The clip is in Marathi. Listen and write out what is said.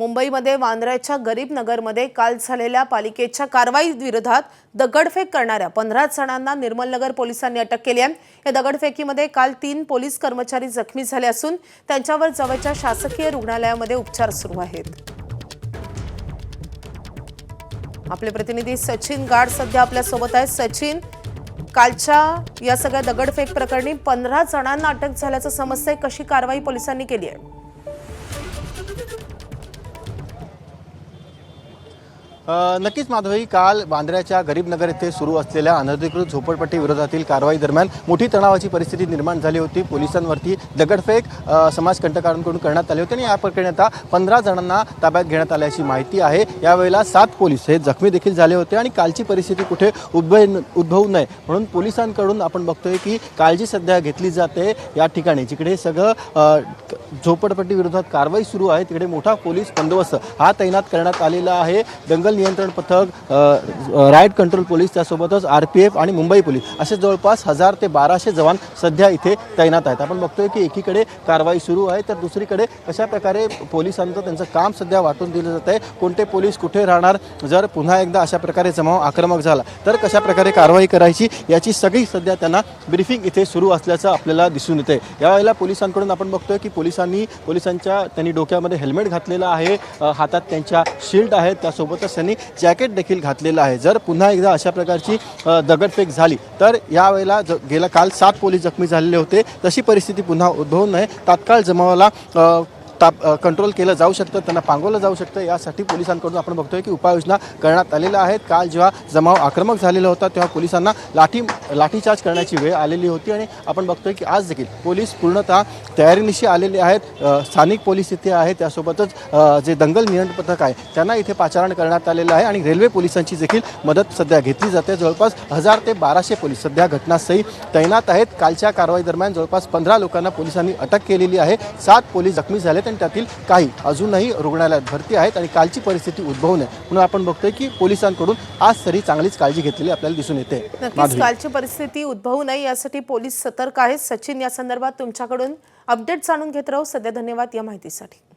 मुंबईमध्ये वांद्र्याच्या गरीब नगरमध्ये काल झालेल्या पालिकेच्या कारवाई विरोधात दगडफेक करणाऱ्या 15 जणांना निर्मलनगर पोलिसांनी अटक केली आहे। या दगडफेकीमध्ये काल 3 पोलीस कर्मचारी जखमी झाले असून त्यांच्यावर जवळच्या शासकीय रुग्णालयामध्ये उपचार सुरू आहेत। आपले प्रतिनिधी सचिन गाड सध्या आपल्या सोबत आहेत। सचिन, कालच्या या सगळ्या दगडफेक प्रकरणी 15 जणांना अटक झाल्याचं समजतंय, कशी कारवाई पोलिसांनी केली आहे? नक्कीच माधवी, काल वांद्र्याच्या गरीबनगर येथे सुरू असलेल्या अनधिकृत झोपडपट्टी विरोधातील कारवाई दरम्यान मोठी तणावाची परिस्थिती निर्माण झाली होती। पोलिसांवरती दगडफेक समाजकंटकांकडून करण्यात आली होती आणि या प्रकरणी आता 15 जणांना ताब्यात घेण्यात आल्याची माहिती आहे। यावेळेला 7 पोलीस हे जखमी देखील झाले होते आणि कालची परिस्थिती कुठे उद्भवू नये म्हणून पोलिसांकडून आपण बघतोय की काळजी सध्या घेतली जाते। या ठिकाणी जिकडे सगळं झोपडपट्टी विरोधात कारवाई सुरू आहे तिकडे मोठा पोलीस बंदोबस्त हा तैनात करण्यात आलेला आहे। दंगल नियंत्रण पथक, राईट कंट्रोल पोलीस, त्यासोबतच RPF आणि मुंबई पोलीस असे जवळपास 1000 ते 1200 जवान सध्या इथे तैनात आहेत। आपण बघतोय की एकीकडे कारवाई सुरू आहे तर दुसरीकडे कशा प्रकारे पोलिसांचं त्यांचं काम सध्या वाटून दिलं जात आहे। कोणते पोलीस कुठे राहणार, जर पुन्हा एकदा अशा प्रकारे जमाव आक्रमक झाला तर कशा प्रकारे कारवाई करायची याची सगळी सध्या त्यांना ब्रीफिंग इथे सुरू असल्याचं आपल्याला दिसून येते। यावेळेला पोलिसांकडून आपण बघतोय की त्यांनी डोक्यामध्ये हेल्मेट घातलेलं आहे, हातात त्यांच्या शील्ड आहेत, त्यासोबतच त्यांनी जॅकेट देखील घातलेलं आहे। जर पुन्हा एकदा अशा प्रकारची दगडफेक झाली तर यावेळेला काल 7 पोलीस जखमी झालेले होते, तशी परिस्थिती पुन्हा उद्भवू नये तात्काळ जमावाला कंट्रोल केलं जाऊ शकतं, त्यांना पांगवलं जाऊ शकतं। यासाठी पोलिसांकडून आपण बघतोय की उपाययोजना करण्यात आलेल्या आहेत। काल जेव्हा जमाव आक्रमक झालेला होता तेव्हा पोलिसांना लाठीचार्ज करण्याची वेळ आलेली होती आणि आपण बघतोय की आज देखील पोलीस पूर्णतः तयारीनिशी आलेले आहेत। स्थानिक पोलीस इथे आहेत, त्यासोबतच जे दंगल नियंत्रण पथक आहे त्यांना इथे पाचारण करण्यात आलेलं आहे आणि रेल्वे पोलिसांची देखील मदत सध्या घेतली जाते। जवळपास 1000 ते 1200 पोलीस सध्या घटनास्थळी तैनात आहेत। कालच्या कारवाई दरम्यान जवळपास 15 लोकांना पोलिसांनी अटक केलेली आहे। 7 पोलीस जखमी झाले आणि त्यातील काही अजूनही रुग्णालयात भरती आहेत आणि कालची परिस्थिती उद्भवू नये म्हणून आपण बघतोय की पोलिसांकडून आज तरी चांगलीच काळजी घेतलेली आपल्याला दिसून येते। नक्कीच कालची परिस्थिती उद्भवू नये यासाठी पोलीस सतर्क आहेत। सचिन, या संदर्भात तुमच्याकडून अपडेट जाणून घेत राहू। सध्या धन्यवाद या माहितीसाठी।